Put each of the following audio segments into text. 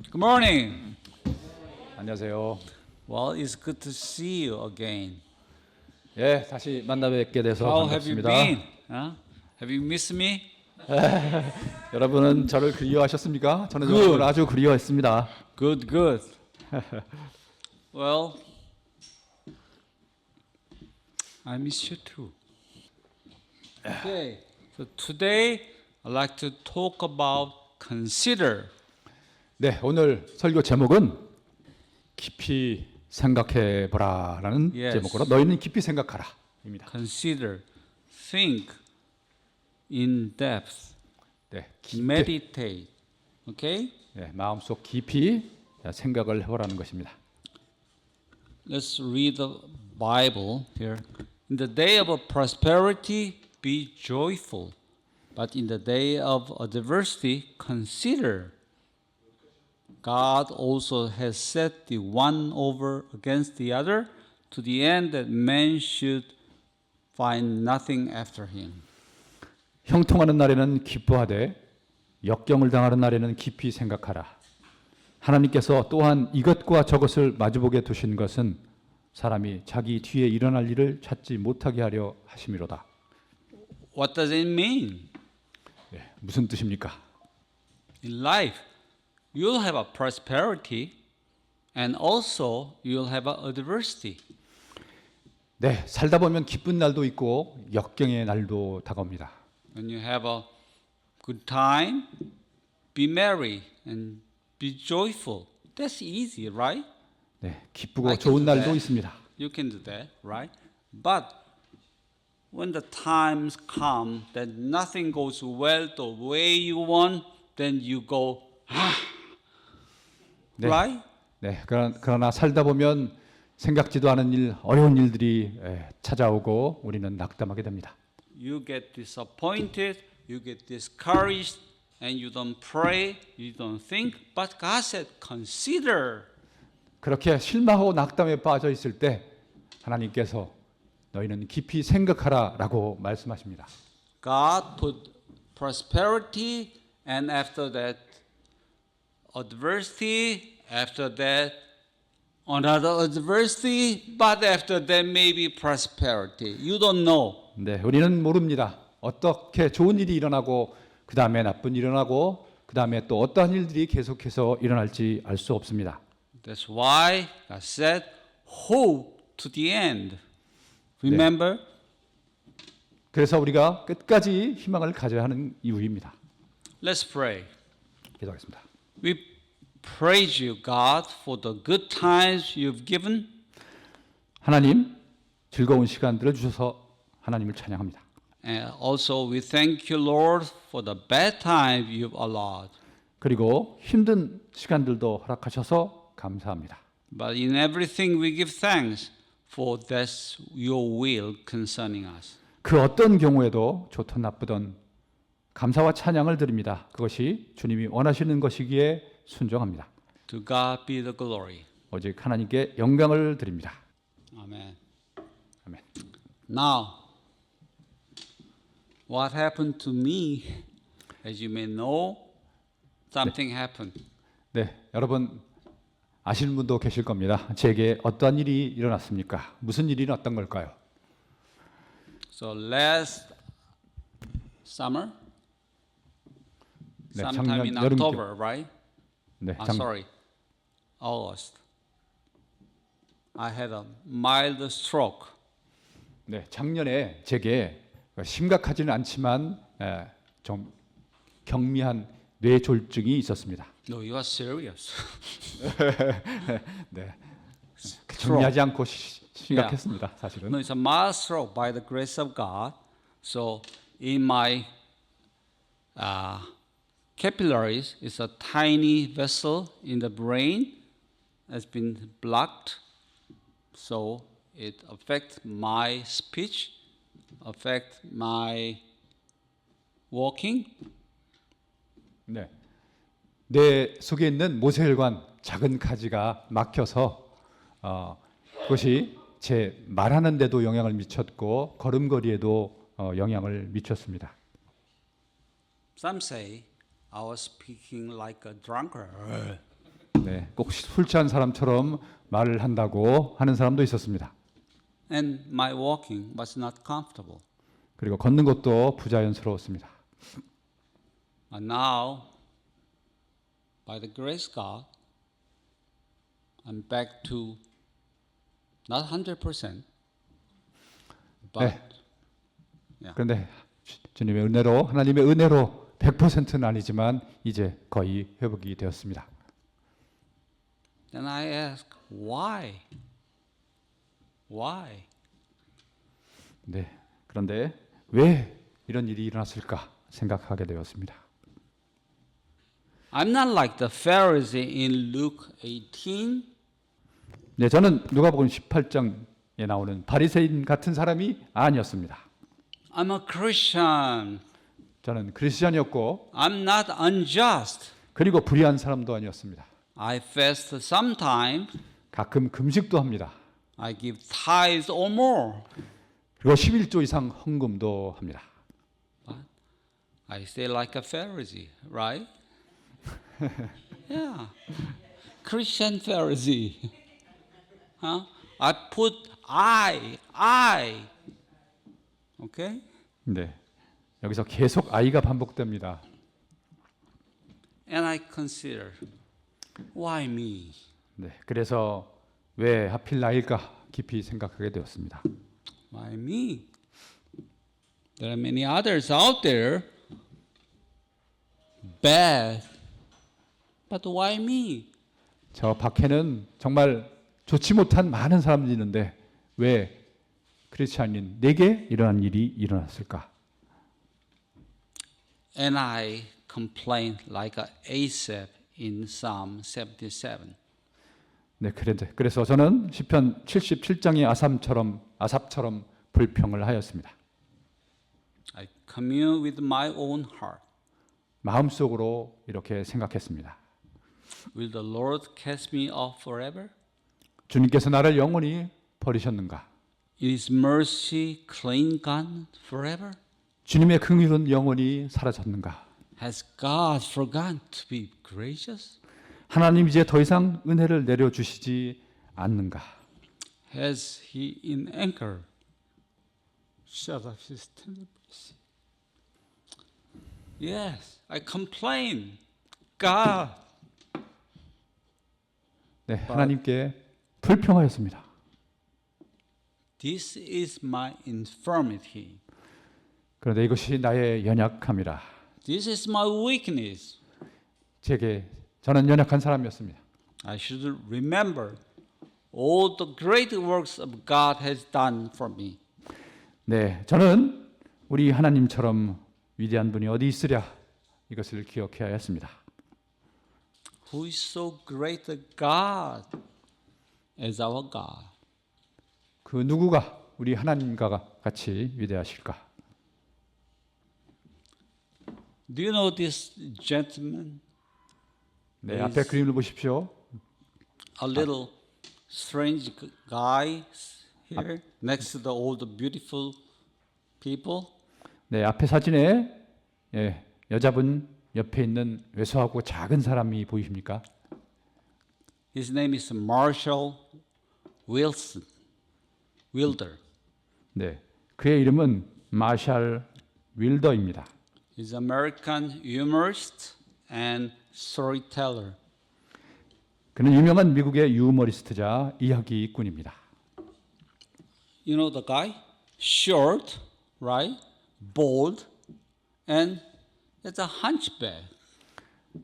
Good morning. 안녕하세요. Well, it's good to see you again. 예, 다시 만나 뵙게 돼서 How have you 반갑습니다. been? Have you missed me? 여러분은 저를 그리워하셨습니까? 저는 Good. 여러분을 아주 그리워했습니다. Good, good. Well, I miss you too. Okay. So today I'd like to talk about consider. 네, 오늘 설교 제목은 깊이 생각해 보라라는 Yes. 제목으로 너희는 깊이 생각하라입니다. Consider. Think in depth. 네, 깊이, Meditate. Okay? 네, 마음속 깊이 생각을 해보라는 것입니다. Let's read the Bible here. In the day of prosperity, be joyful. But in the day of adversity, consider. God also has set the one over against the other to the end that man should find nothing after him. 형통하는 날에는 기뻐하되 역경을 당하는 날에는 깊이 생각하라. 하나님께서 또한 이것과 저것을 마주보게 두신 것은 사람이 자기 뒤에 일어날 일을 찾지 못하게 하려 하심이로다. What does it mean? 네, 무슨 뜻입니까? In life, you'll have a prosperity and also you'll have a adversity. 네, 살다 보면 기쁜 날도 있고 역경의 날도 다가옵니다. When you have a good time, be merry and be joyful. That's easy, right? 네, 기쁘고 I can 좋은 do 날도 that. 있습니다. You can do that, right? But when the times come that nothing goes well the way you want, then you go, 네. right? 네, 그러나 살다 보면 생각지도 않은 일, 어려운 일들이 찾아오고 우리는 낙담하게 됩니다. You get disappointed, you get discouraged, and you don't pray, you don't think. But God said, consider. 그렇게 실망하고 낙담에 빠져 있을 때 하나님께서 너희는 깊이 생각하라라고 말씀하십니다. God put prosperity, and after that, adversity, after that, another adversity, but after that, maybe prosperity. You don't know. 네, 우리는 모릅니다. 어떻게 좋은 일이 일어나고 그 다음에 나쁜 일이 일어나고 그 다음에 또 어떠한 일들이 계속해서 일어날지 알 수 없습니다. That's why God said, hope to the end. Remember? 그래서 우리가 끝까지 희망을 가져야 하는 이유입니다. Let's pray. 기도하겠습니다. We praise you, God, for the good times you've given. 하나님, 즐거운 시간들을 주셔서 하나님을 찬양합니다. And also we thank you, Lord, for the bad time you've allowed. 그리고 힘든 시간들도 허락하셔서 감사합니다. But in everything we give thanks, for that's your will concerning us. 그 어떤 경우에도 좋든 나쁘든 감사와 찬양을 드립니다. 그것이 주님이 원하시는 것이기에 순종합니다. To God be the glory. 오직 하나님께 영광을 드립니다. Amen. 아멘. Now, what happened to me, as you may know, something happened. 네, 여러분 아시는 분도 계실 겁니다. 제게 어떠한 일이 일어났습니까? 무슨 일이 일어났던 걸까요? So last summer, 네, sometime in 여름 October, right? 네, Sorry, August. I had a mild stroke. 네, 작년에 제게 심각하지는 않지만 좀 경미한 뇌졸중이 있었습니다. No, you are serious. 네, 경미하지 않고 심각했습니다. 사실은. No, it's a mild stroke by the grace of God. So in my capillaries, it's a tiny vessel in the brain has been blocked. So it affects my speech, affects my walking. 네, 뇌 속에 있는 모세혈관 작은 가지가 막혀서 그것이 제 말하는 데도 영향을 미쳤고 걸음걸이에도 영향을 미쳤습니다. Some say I was speaking like a drunkard. 네, 꼭 술 취한 사람처럼 말을 한다고 하는 사람도 있었습니다. And my walking was not comfortable. 그리고 걷는 것도 부자연스러웠습니다. And now, by the grace of God, I'm back to not 100%, but 네. 그런데 주님의 은혜로, 하나님의 은혜로 100%는 아니지만 이제 거의 회복이 되었습니다. then I ask, why? Why? 네. 그런데 왜 이런 일이 일어났을까 생각하게 되었습니다. I'm not like the Pharisee in Luke 18. 네, 저는 누가복음 18장에 나오는 바리새인 같은 사람이 아니었습니다. I'm a Christian. 저는 크리스천이었고 I'm not unjust. 그리고 불의한 사람도 아니었습니다. I fast sometimes. 가끔 금식도 합니다. I give tithes or more. 그리고 11조 이상 헌금도 합니다. But I stay like a Pharisee, right? Yeah. Christian Pharisee. Huh? I put I. Okay? 네. 여기서 계속 아이가 반복됩니다. And I consider, why me? 네. 그래서 왜 하필 나일까 깊이 생각하게 되었습니다. Why me? There are many others out there, bad, but why me? 저 밖에는 정말 좋지 못한 많은 사람들이 있는데 왜 크리스찬인 내게 이러한 일이 일어났을까? And I complain like Asaph in Psalm 77. 네, 그래서 저는 시편 77장의 아삽처럼 불평을 하였습니다. I commune with my own heart. 마음속으로 이렇게 생각했습니다. Will the Lord cast me off forever? 주님께서 나를 영원히 버리셨는가? Is mercy clean gone forever? 주님의 긍휼은 영원히 사라졌는가? Has God forgotten to be gracious? 하나님 이제 더 이상 은혜를 내려주시지 않는가? Has He in anger shut up His tender mercy? Yes, I complain. God, 네, 하나님께 불평하였습니다. this is my infirmity. 그런데 이것이 나의 연약함이라. This is my weakness. 저는 연약한 사람이었습니다. I should remember all the great works of God has done for me. 네, 저는 우리 하나님처럼 위대한 분이 어디 있으랴 이것을 기억해야 했습니다. Who is so great a God as our God? 그 누구가 우리 하나님과 같이 위대하실까? Do you know this gentleman? 네, 앞에 그림을 보십시오. A little strange guy here next to all the beautiful people. 네, 앞에 사진에 여자분 옆에 있는 왜소하고 작은 사람이 보이십니까? His name is Marshall Wilder. 네, 그의 이름은 마샬 윌더입니다. He's an American humorist and storyteller. 그는 유명한 미국의 유머리스트자 이야기꾼입니다. You know the guy? Short, right? Bald, and it's a hunchback.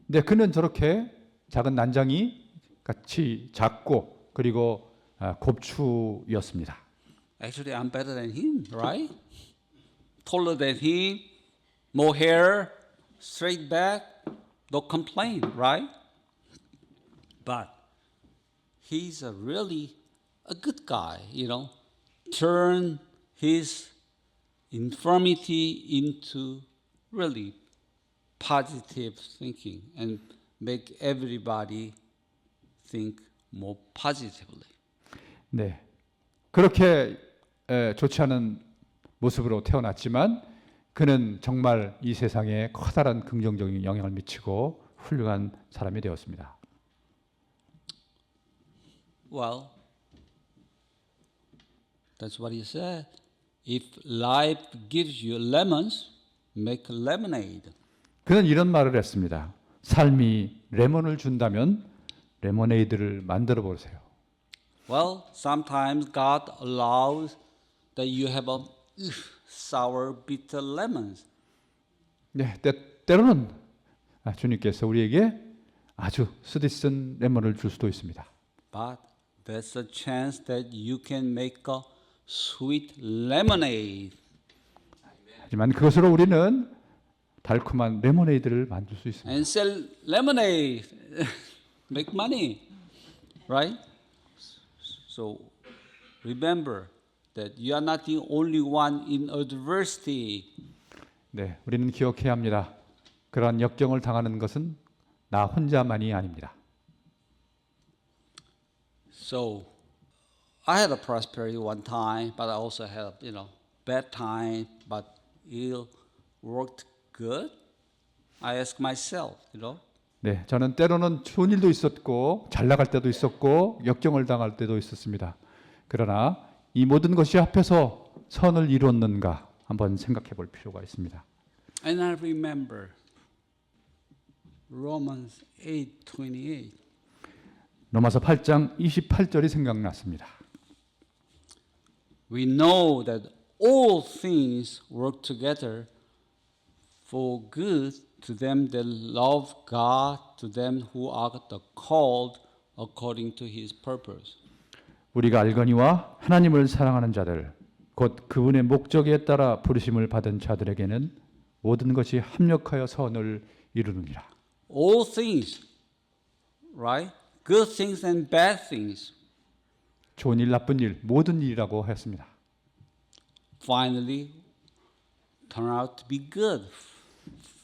네, 그는 저렇게 작은 난장이 같이 작고 그리고 곱추였습니다. Actually, I'm better than him, right? Taller than him, more hair, straight back, no complaint, right? But he's really a good guy, you know. Turn his infirmity into really positive thinking and make everybody think more positively. 네, 그렇게 좋지 않은 모습으로 태어났지만 그는 정말 이 세상에 커다란 긍정적인 영향을 미치고 훌륭한 사람이 되었습니다. Well, that's what he said. If life gives you lemons, make lemonade. 그는 이런 말을 했습니다. 삶이 레몬을 준다면 레모네이드를 만들어 보세요. Well, sometimes God allows that you have a sour, bitter lemons. 네, 때로는 주님께서 우리에게 아주 쓰디쓴 레몬을 줄 수도 있습니다. But there's a chance that you can make a sweet lemonade. 하지만 그것으로 우리는 달콤한 레모네이드를 만들 수 있습니다. And sell lemonade, make money, right? So remember that you are not the only one in adversity. 네, 우리는 기억해야 합니다. 그러한 역경을 당하는 것은 나 혼자만이 아닙니다. So I had a prosperity one time, but I also had bad time, but it worked good. I asked myself, 네, 저는 때로는 좋은 일도 있었고 잘 나갈 때도 있었고 역경을 당할 때도 있었습니다. 그러나 이 모든 것이 합해서 선을 이루었는가 한번 생각해 볼 필요가 있습니다. And I remember Romans 8:28. 로마서 8장 28절이 생각났습니다. We know that all things work together for good to them that love God, to them who are the called according to His purpose. 우리가 알거니와 하나님을 사랑하는 자들 곧 그분의 목적에 따라 부르심을 받은 자들에게는 모든 것이 합력하여 선을 이루느니라. All things, right? Good things and bad things. 좋은 일, 나쁜 일, 모든 일이라고 했습니다. Finally, turn out to be good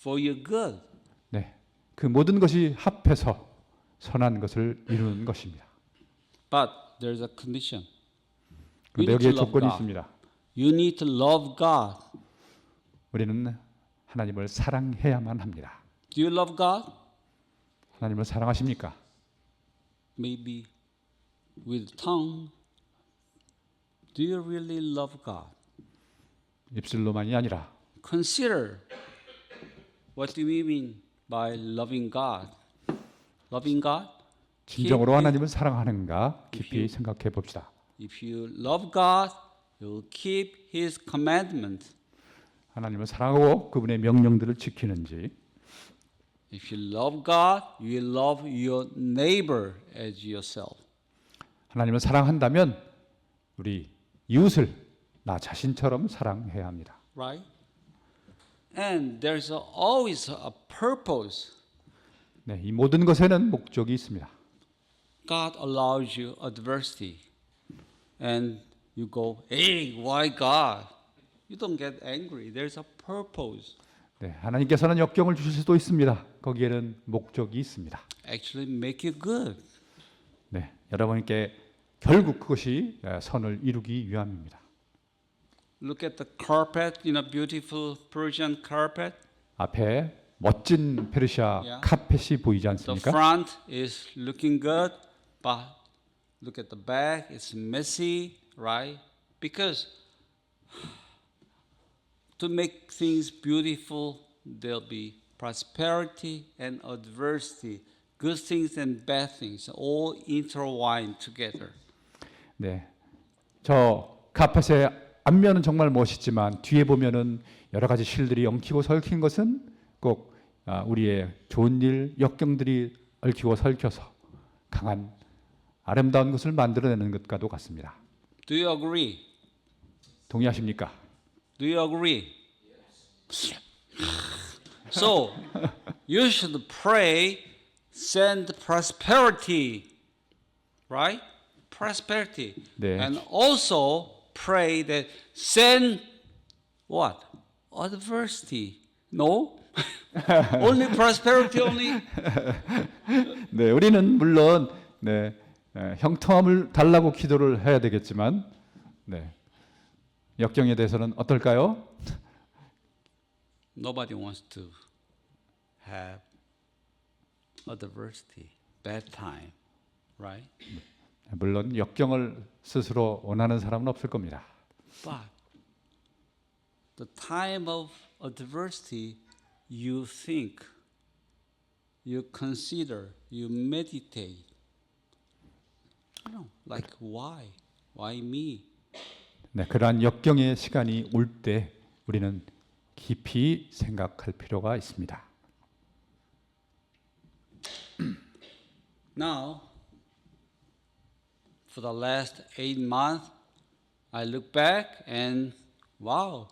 for your good. 네, 그 모든 것이 합해서 선한 것을 이루는 것입니다. But there's a condition. 그런데 여기에 조건이 있습니다. You need to love God. 우리는 하나님을 사랑해야만 합니다. Do you love God? 하나님을 사랑하십니까? Maybe with tongue. Do you really love God? 입술로만이 아니라 Consider what do we mean by loving God? Loving God? 진정으로 하나님을 사랑하는가 깊이 생각해 봅시다. If you love God, you will keep His commandments. 하나님을 사랑하고 그분의 명령들을 지키는지 If you love God, you will love your neighbor as yourself. 하나님을 사랑한다면 우리 이웃을 나 자신처럼 사랑해야 합니다. Right? And there's always a purpose. 네, 이 모든 것에는 목적이 있습니다. God allows you adversity. And you go, hey, why God? You don't get angry. There's a purpose. 네, 하나님께서는 역경을 주실 수도 있습니다. 거기에는 목적이 있습니다. Actually make you good. 네, 여러분께 결국 그것이 선을 이루기 위함입니다. Look at the carpet, beautiful Persian carpet. 앞에 멋진 페르시아 Yeah. 카펫이 보이지 The 않습니까? front is looking good, but look at the back, it's messy, right? Because to make things beautiful, there'll be prosperity and adversity, good things and bad things, all intertwined together. 네, 저 카펫의 앞면은 정말 멋있지만 뒤에 보면은 여러 가지 실들이 엉키고 설킨 것은 꼭 우리의 좋은 일, 역경들이 얽히고 설켜서 강한 아름다운 것을 만들어내는 것과도 같습니다. Do you agree? 동의하십니까? Do you agree? So, you should pray, send prosperity, right? Prosperity. 네. And also pray that send what? Adversity. No? Only prosperity only? 네, 우리는 물론 형통함을 달라고 기도를 해야 되겠지만 역경에 대해서는 어떨까요? Nobody wants to have adversity, bad time, right? 물론 역경을 스스로 원하는 사람은 없을 겁니다. But the time of adversity, you think, you consider, you meditate. You know, like why? Why me? 네, 그러한 역경의 시간이 올 때 우리는 깊이 생각할 필요가 있습니다. Now, for the last 8 months, I look back and wow,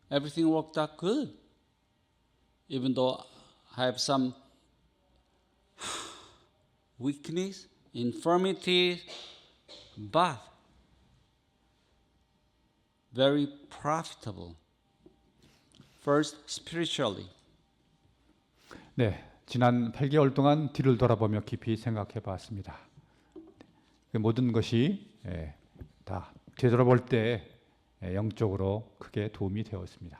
everything worked out good. Even though I have some weakness, infirmities, but very profitable. First, spiritually. 네, 지난 8개월 동안 뒤를 돌아보며 깊이 생각해 봤습니다. 그 모든 것이 다 되돌아볼 때 영적으로 크게 도움이 되었습니다.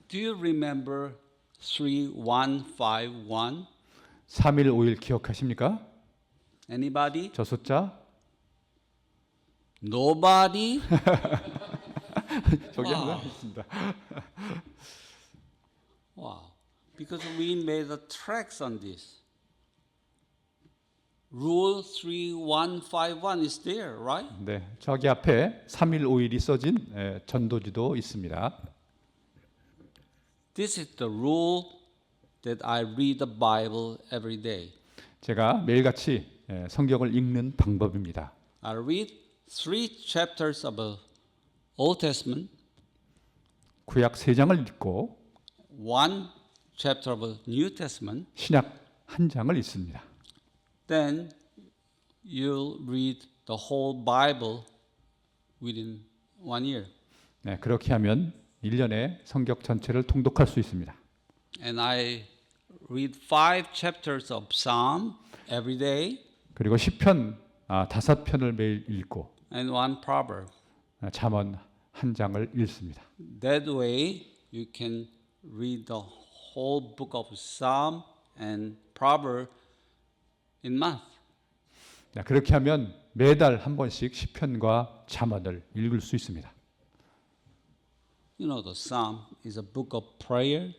Do you remember 3151? 3.1.5.1 기억하십니까? Anybody? 저 숫자? Nobody? 저기 하나 있습니다. Wow. Because we made the tracks on this. Rule 3151 is there, right? 네, 저기 앞에 3.1.5.1이 써진 전도지도 있습니다. This is the rule that I read the Bible every day. 제가 매일같이 성경을 읽는 방법입니다. I read 3 chapters of the Old Testament, 구약 3장을 읽고 1 chapter of the New Testament, 신약 한 장을 읽습니다. then you'll read the whole Bible within 1 year. 네, 그렇게 하면 1년에 성경 전체를 통독할 수 있습니다. And I read 5 chapters of Psalm every day 그리고 시편 5편을 매일 읽고 and 1 proverb. 잠언 한 장을 읽습니다. That way you can read the whole book of Psalm and proverb in month. 네, 그렇게 하면 매달 한 번씩 시편과 잠언을 읽을 수 있습니다. You know the Psalm is a book of prayer.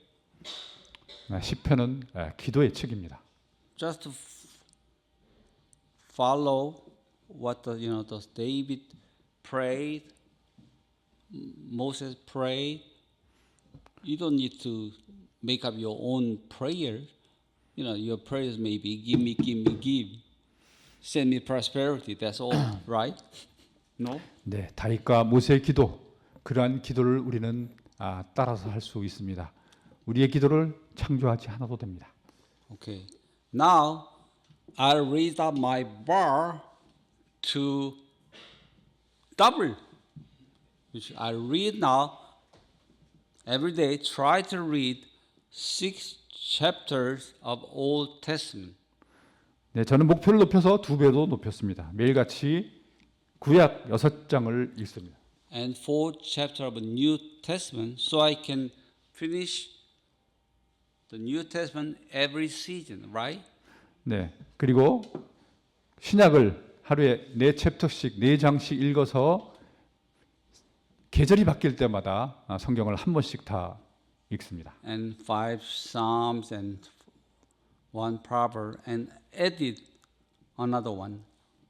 시편은 기도의 책입니다. Just to follow what the David prayed, Moses prayed. You don't need to make up your own prayer. You know, your prayers may be give me, send me prosperity. That's all, right? No. 네, 다윗과 모세의 기도, 그러한 기도를 우리는 따라서 할 수 있습니다. 우리의 기도를 창조하지 않아도 됩니다. Okay. Now I raised up my bar to double, which I read now every day. Try to read 6 chapters of Old Testament. 네, 저는 목표를 높여서 2배도 높였습니다. 매일같이 구약 6장을 읽습니다. And 4 chapters of New Testament, so I can finish the New Testament every season, right? 네, 그리고 신약을 하루에 4챕터씩 4장씩 읽어서 계절이 바뀔 때마다 성경을 한 번씩 다 읽습니다. And 5 Psalms and 1 proverb, and added another one,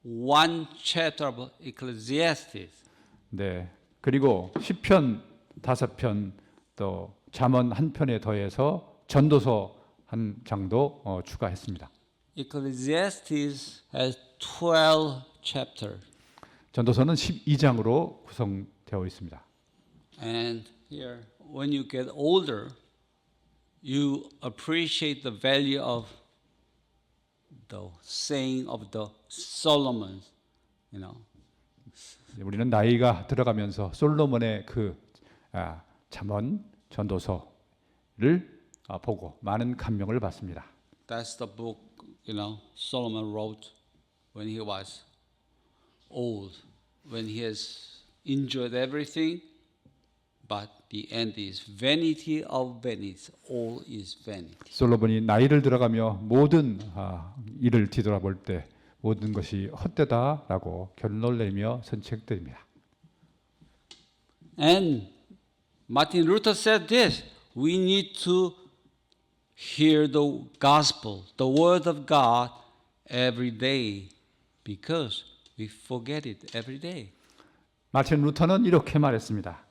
1 chapter of Ecclesiastes. 네, 그리고 시편 5편 또 잠언 1편에 더해서 전도서 한 장도 추가했습니다. Ecclesiastes has 12 chapters. 전도서는 12장으로 구성되어 있습니다. And here, when you get older, you appreciate the value of the saying of the Solomon, you know. 우리는 나이가 들어가면서 솔로몬의 그 잠언 전도서를 보고 많은 감명을 받습니다. That's the book, Solomon wrote when he was old, when he has enjoyed everything, but the end is vanity of vanities. All is vanity. 솔로몬이 나이를 들어가며 모든 일을 뒤돌아볼 때 모든 것이 헛되다라고 결론을 내리며 선책드립니다. And Martin Luther said this, we need to hear the gospel, the word of God every day because we forget it every day. 마틴 루터는 이렇게 말했습니다.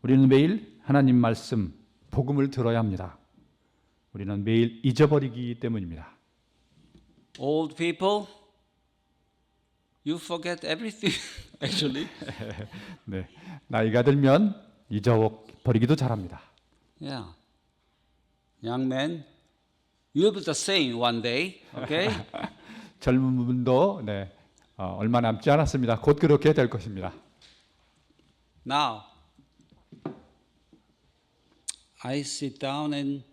우리는 매일 하나님 말씀, 복음을 들어야 합니다. 우리는 매일 잊어버리기 때문입니다. Old people, you forget everything actually. 네, 나이가 들면 잊어버리기도 잘합니다. Yeah. Young man, you'll be the same one day, okay? 젊은 분도 얼마 남지 않았습니다. 곧 그렇게 될 것입니다. Now, I sit down and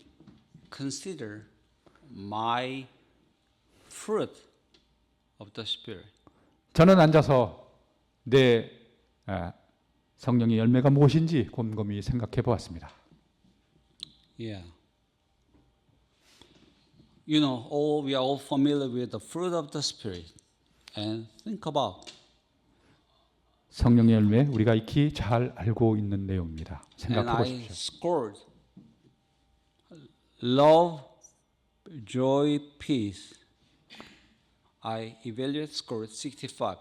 consider my fruit of the Spirit. 저는 앉아서 내 성령의 열매가 무엇인지 곰곰이 생각해 보았습니다. Yeah. You know, we are all familiar with the fruit of the Spirit. And think about. 성령의 열매 우리가 익히 잘 알고 있는 내용입니다. And 생각해 I 보십시오. scored love, joy, peace. I evaluate scored 65.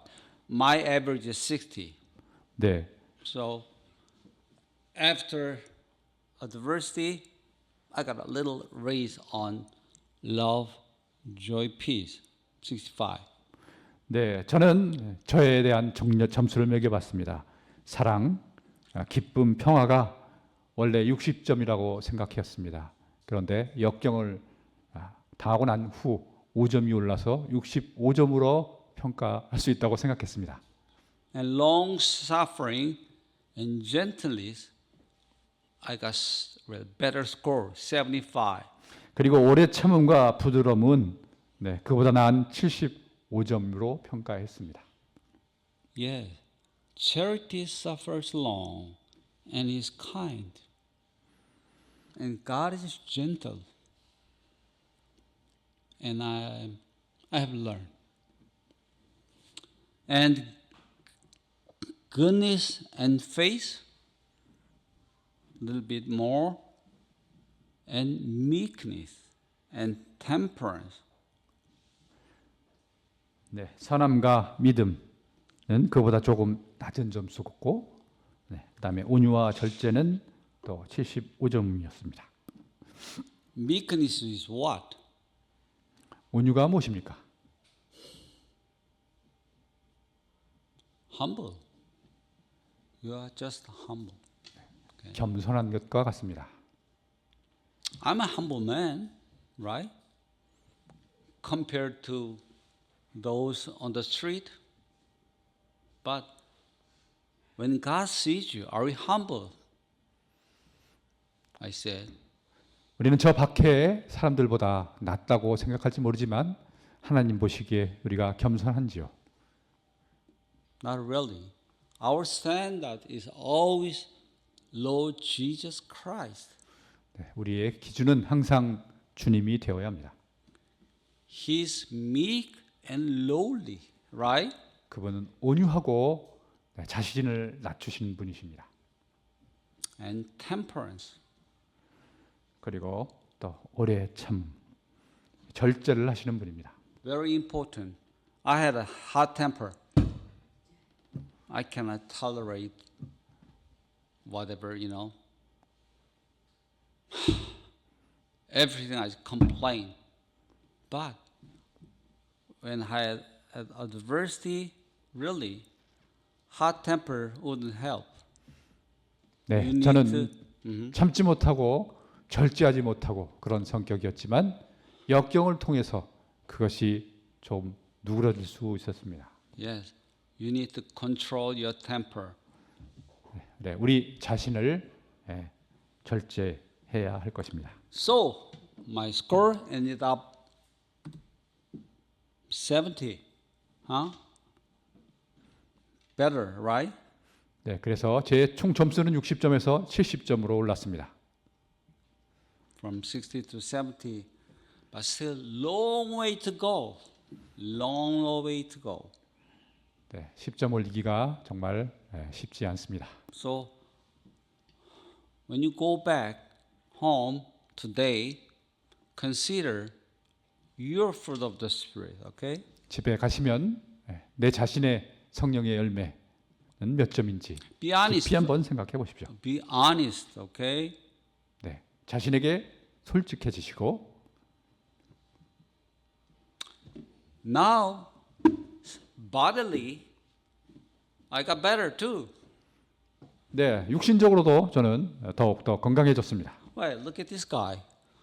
My average is 60. 네, So after adversity, I got a little raise on love, joy, peace. 65. 네, 저는 저에 대한 점수를 매겨봤습니다. 사랑, 기쁨, 평화가 원래 60점이라고 생각했습니다. 그런데 역경을 당하고 난 후 5점이 올라서 65점으로 평가할 수 있다고 생각했습니다. And long suffering and gentleness, I got a better score, 75. 그리고 오래 참음과 부드러움은 그보다 나은 75점으로 평가했습니다. Yes, charity suffers long and is kind. And God is gentle. And I have learned. And goodness and faith, a little bit more, and meekness and temperance. 네, 선함과 믿음은 그보다 조금 낮은 점수였고, 그다음에 온유와 절제는 또 75점이었습니다. Meekness is what? 온유가 무엇입니까? Humble. You are just humble. 겸손한 것과 같습니다. I'm a humble man, right? Compared to those on the street. But when God sees you, are we humble? I said, 우리는 저 밖에 사람들보다 낫다고 생각할지 모르지만 하나님 보시기에 우리가 겸손한지요? not really. Our standard is always Lord Jesus Christ. 우리의 기준은 항상 주님이 되어야 합니다. He's meek and lowly, right? 그분은 온유하고 자신을 낮추시는 분이십니다. And temperance. 그리고 또 오래 참 절제를 하시는 분입니다. Very important. I had a hot temper. I cannot tolerate whatever, everything I complain. But when I had adversity, really, hot temper wouldn't help. 네, You need 저는 참지 못하고 절제하지 못하고 그런 성격이었지만 역경을 통해서 그것이 좀 누그러질 수 있었습니다. Yes, you need to control your temper. 네, 우리 자신을 절제해야 할 것입니다. So, my score ended up 70. Huh? Better, right? 네, 그래서 제 총 점수는 60점에서 70점으로 올랐습니다. From 60 to 70. But still long way to go. long way to go. 네, 10점 올리기가 정말 쉽지 않습니다. So when you go back home today, consider your fruit of the Spirit, okay? 집에 가시면 내 자신의 성령의 열매는 몇 점인지 Be honest. 깊이 한번 생각해 보십시오. Be honest, okay? 네, 자신에게 솔직해지시고 Now, bodily, I got better too. 네, 육신적으로도 저는 더욱 더 건강해졌습니다. Well, look at this guy.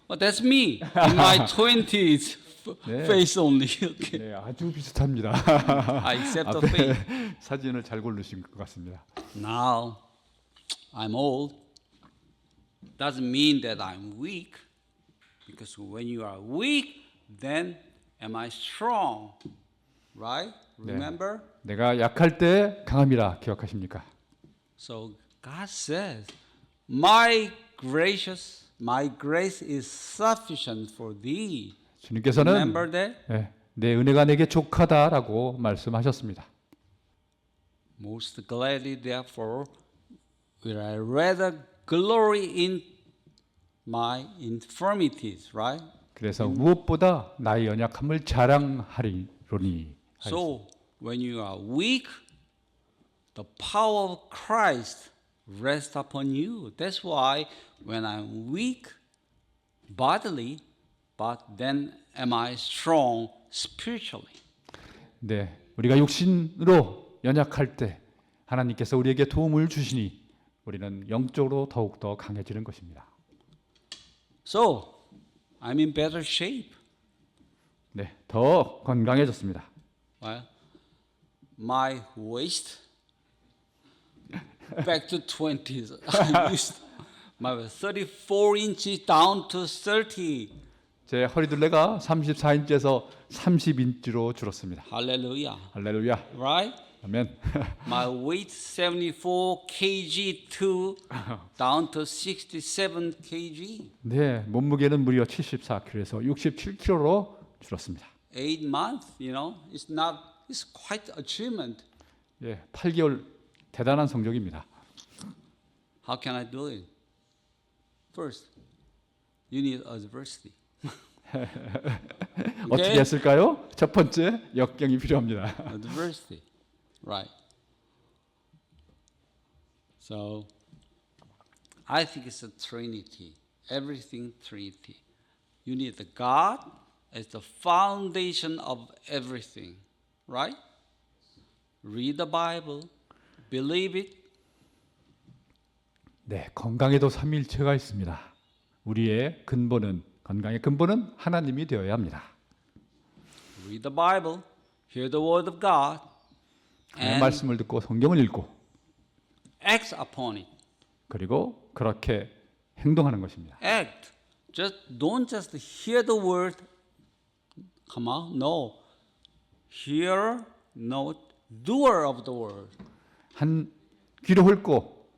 Well, that's me in my 20s, 네. face only. Okay. 네, 아주 비슷합니다. I accept the faith. 사진을 잘 고르신 것 같습니다. Now, I'm old. Doesn't mean that I'm weak, because when you are weak, then am I strong, right? Remember? 내가 약할 때 강함이라 기억하십니까? So God says, my grace is sufficient for thee. 주님께서는 Remember that? 내 은혜가 내게 족하다라고 말씀하셨습니다. Most gladly, therefore, will I rather glory in my infirmities, right? 그래서 무엇보다 나의 연약함을 자랑하리로니. So when you are weak, the power of Christ rests upon you. That's why when I'm weak bodily, but then am I strong spiritually. 네, 우리가 육신으로 연약할 때 하나님께서 우리에게 도움을 주시니 우리는 영적으로 더욱 더 강해지는 것입니다. So I'm in better shape. 네, 더 건강해졌습니다. Well, my waist back to 20s. I used my 34 inches down to 30. 제 허리둘레가 34인치에서 30인치로 줄었습니다. Hallelujah. 할렐루야. Right? 아멘. My weight 74 kg to down to 67 kg. 네, 몸무게는 무려 74kg에서 67kg로 줄었습니다. 8 months, it's quite achievement. 예, 8개월 대단한 성적입니다. How can I do it? First, you need adversity. 어떻게 했을까요? 첫 번째, 역경이 필요합니다. Adversity, right? So, I think it's a Trinity. Everything Trinity. You need the God as the foundation of everything, right? Read the Bible, believe it. 네, 건강에도 삼위일체가 있습니다. 우리의 건강의 근본은 하나님이 되어야 합니다. Read the Bible, hear the word of God, 하나님의 and 말씀을 듣고 성경을 읽고 act upon it. 그리고 그렇게 행동하는 것입니다. Act. Don't just hear the word. Come on, no. Hear, no, doer of the word. 한 귀로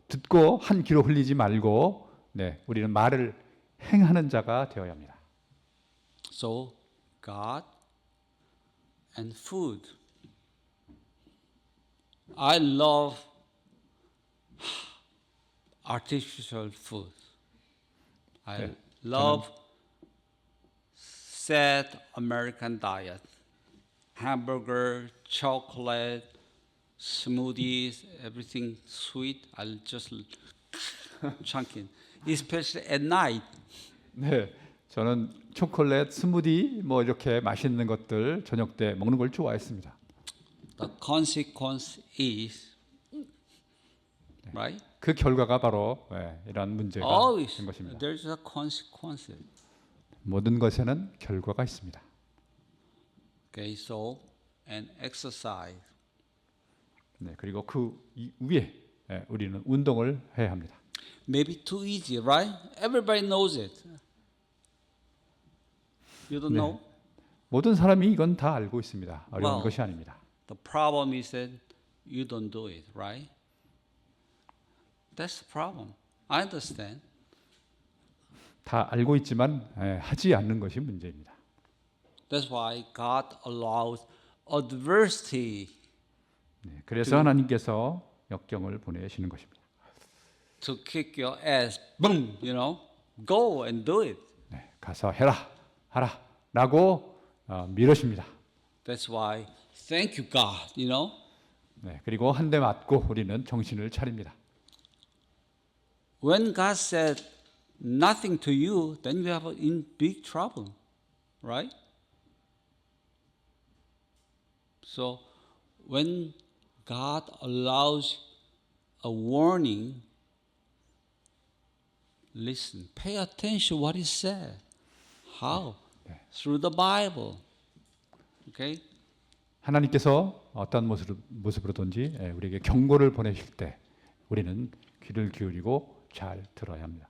듣고 한 귀로 흘리지 말고 네, 우리는 말을 행하는 자가 되어야 합니다. So, God and food. I love artificial food. I love sad American diet. Hamburger, chocolate, smoothies, everything sweet. I'll just chunk in, especially at night. 네, 저는 초콜릿, 스무디 뭐 이렇게 맛있는 것들 저녁 때 먹는 걸 좋아했습니다. The consequence is, right? 그 결과가 바로 이런 문제가 Always 된 것입니다. there's a consequence. 모든 것에는 결과가 있습니다. Okay, so and exercise. 네, 그리고 그 위에 우리는 운동을 해야 합니다. Maybe too easy, right? Everybody knows it. You don't 네. know? 모든 사람이 이건 다 알고 있습니다. 어려운 Wow. 것이 아닙니다. The problem is that you don't do it, right? That's the problem. I understand. 다 알고 있지만 하지 않는 것이 문제입니다. That's why God allows adversity 네, 그래서 하나님께서 역경을 보내시는 것입니다. to kick your ass. Boom, go and do it. 네, 가서 해라, 하라라고 미루십니다. That's why thank you God. 네, 그리고 한 대 맞고 우리는 정신을 차립니다. When God said nothing to you, then you have in big trouble, right? So when God allows a warning, listen, pay attention what He said. How? Through the Bible. Okay? 하나님께서 어떤 모습으로든지 우리에게 경고를 보내실 때 우리는 귀를 기울이고 잘 들어야 합니다.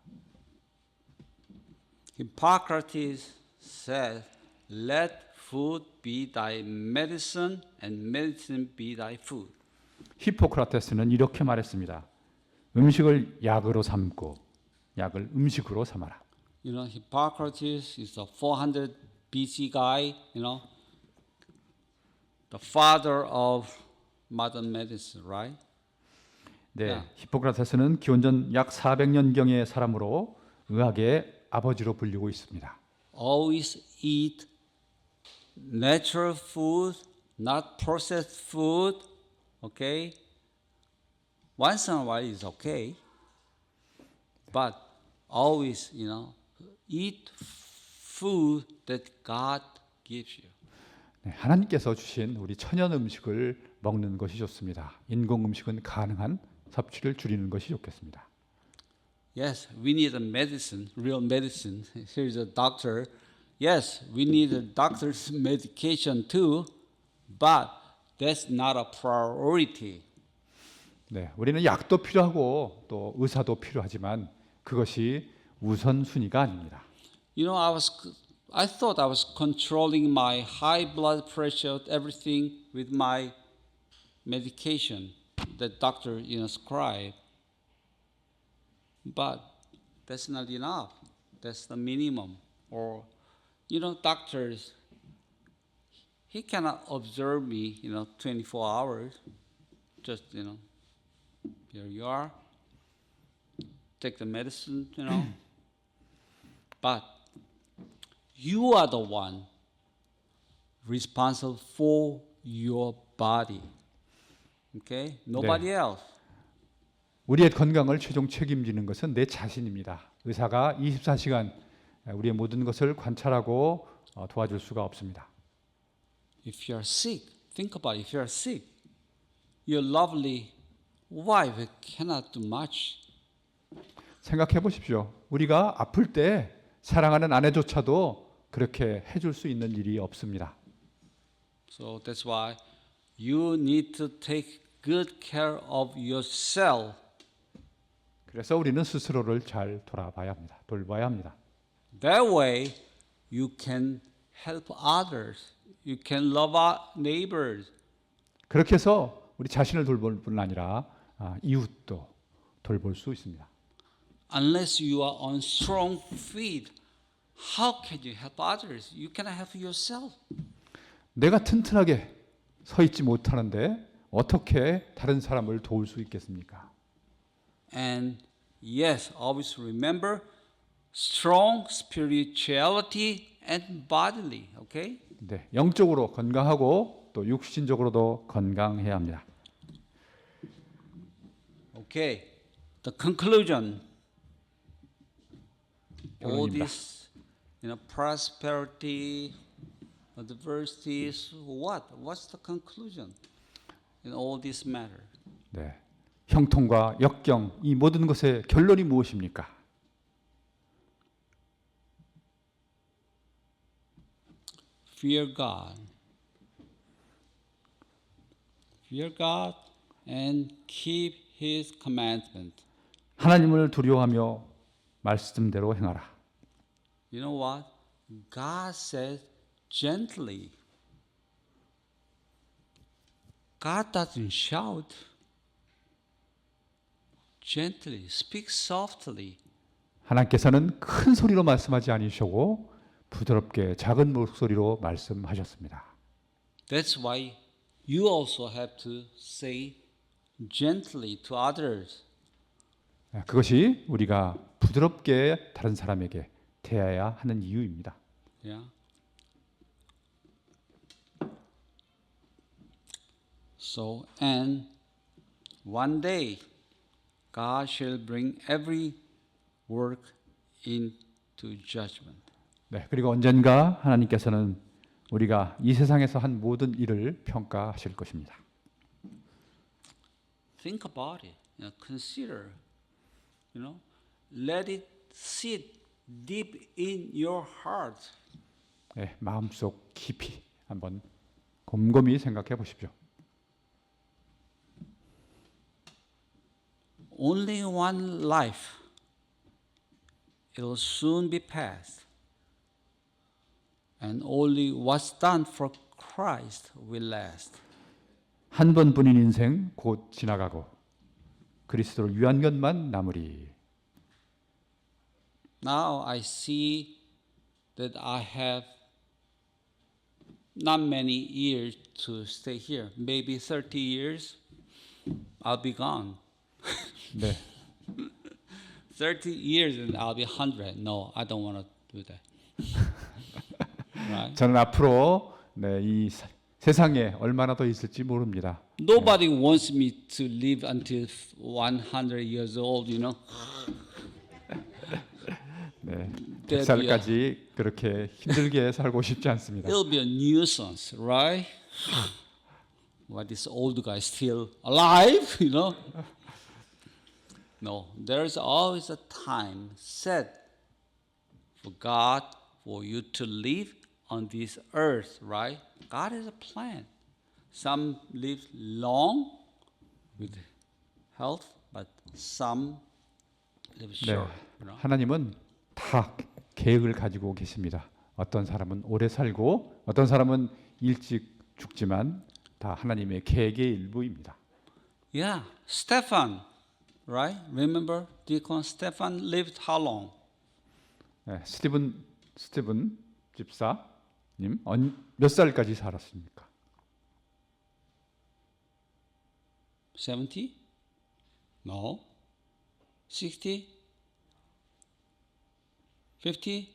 Hippocrates said, "Let food be thy medicine, and medicine be thy food." 히포크라테스는 이렇게 말했습니다. 음식을 약으로 삼고 약을 음식으로 삼아라. Hippocrates is a 400 BC guy, the father of modern medicine, right? 네, 히포크라테스는 기원전 약 400년경의 사람으로 의학의 아버지로 불리고 있습니다. Always eat natural food, not processed food, okay? Once in a while is okay, but always, eat food that God gives you. 네, 하나님께서 주신 우리 천연 음식을 먹는 것이 좋습니다. 인공 음식은 가능한 섭취를 줄이는 것이 좋겠습니다. Yes, we need a medicine, real medicine. Here's a doctor. Yes, we need a doctor's medication too, but that's not a priority. 네, 우리는 약도 필요하고 또 의사도 필요하지만 그것이 우선순위가 아닙니다. I thought I was controlling my high blood pressure, everything with my medication that doctor prescribed. But that's not enough. That's the minimum. Or, doctors, he cannot observe me, 24 hours. Just, here you are. Take the medicine, But you are the one responsible for your body. Okay? Nobody else. 우리의 건강을 최종 책임지는 것은 내 자신입니다. 의사가 24시간 우리의 모든 것을 관찰하고 도와줄 수가 없습니다. If you are sick, think about it. If you are sick, your lovely wife cannot do much. 생각해 보십시오. 우리가 아플 때 사랑하는 아내조차도 그렇게 해줄 수 있는 일이 없습니다. So that's why you need to take good care of yourself. 그래서 우리는 스스로를 잘 돌아봐야 합니다. 돌봐야 합니다. That way, you can help others. You can love our neighbors. 그렇게 해서 우리 자신을 돌볼 뿐 아니라 이웃도 돌볼 수 있습니다. Unless you are on strong feet, how can you help others? You cannot help yourself. 내가 튼튼하게 서 있지 못하는데 어떻게 다른 사람을 도울 수 있겠습니까? And yes, always remember strong spirituality and bodily, okay? 네, 영적으로 건강하고 또 육신적으로도 건강해야 합니다. Okay. The conclusion. All 결론입니다. this, prosperity, adversities, what? What's the conclusion in all this matter? 네. 형통과 역경 이 모든 것의 결론이 무엇입니까? Fear God. Fear God and keep His commandment. 하나님을 두려워하며 말씀대로 행하라. You know what? God says gently. God doesn't shout. Gently, speak softly. 하나님께서는 큰 소리로 말씀하지 아니시고 부드럽게 작은 목소리로 말씀하셨습니다. That's why you also have to say gently to others. 그것이 우리가 부드럽게 다른 사람에게 대해야 하는 이유입니다. Yeah. So, and one day God shall bring every work into judgment. 네, 그리고 언젠가 하나님께서는 우리가 이 세상에서 한 모든 일을 평가하실 것입니다. Think about it. Consider. Let it sit deep in your heart. 네, 마음속 깊이 한번 곰곰이 생각해 보십시오. Only one life. It'll soon be past. And only what's done for Christ will last. 한 번뿐인 인생 곧 지나가고 그리스도를 위한 것만 남으리. Now I see that I have not many years to stay here. Maybe 30 years, I'll be gone. 네, 30 years and I'll be 100. No, I don't want to do that. Right? 저는 앞으로 네, 이 세상에 얼마나 더 있을지 모릅니다. Nobody wants me to live until 100 years old, 네, That'd 100살까지 그렇게 힘들게 살고 싶지 않습니다. It'll be a nuisance, right? Why this old guy still alive, No, there's always a time set for God for you to live on this earth, right? God has a plan. Some live long with health, but some live 네, short. 하나님은 다 계획을 가지고 계십니다. 어떤 사람은 오래 살고 어떤 사람은 일찍 죽지만 다 하나님의 계획의 일부입니다. Yeah, Stephen, right? Remember Deacon Stephen lived how long? 네, 스티븐 집사님 몇 살까지 살았습니까? 70? No. 60? 50?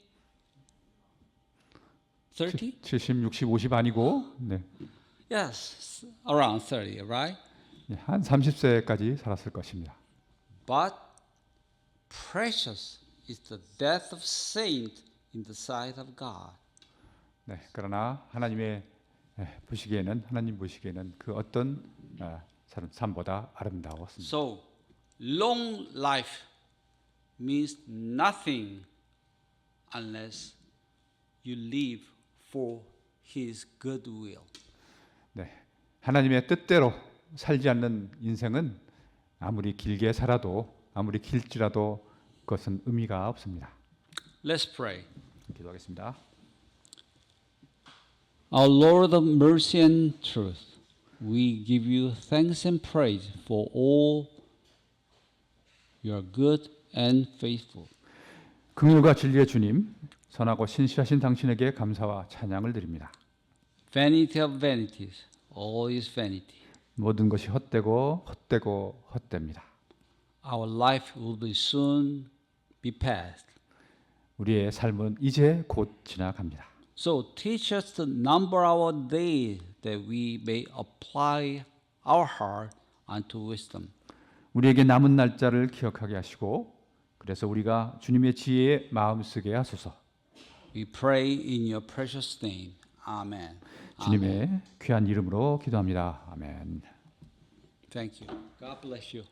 30? 70, 60, 50 아니고 네, Yes, around 30, right? 한 30세까지 살았을 것입니다. But precious is the death of saint in the sight of God. 네, 그러나 하나님 보시기에는 그 어떤 삶보다 아름다웠습니다. So, long life means nothing unless you live for His good will. 네, 하나님의 뜻대로 살지 않는 인생은 아무리 길게 살아도 아무리 길지라도 그것은 의미가 없습니다. Let's pray. 기도하겠습니다. Our Lord of mercy and truth, we give you thanks and praise for all you are good and faithful. 긍휼과 진리의 주님, 선하고 신실하신 당신에게 감사와 찬양을 드립니다. Vanity of vanities, all is vanity. 모든 것이 헛되고 헛됩니다. Our life will be soon be past. 우리의 삶은 이제 곧 지나갑니다. So teach us to number our days that we may apply our heart unto wisdom. 우리에게 남은 날짜를 기억하게 하시고 그래서 우리가 주님의 지혜에 마음 쓰게 하소서. We pray in your precious name. Amen. 주님의 귀한 이름으로 기도합니다. 아멘. Thank you. God bless you.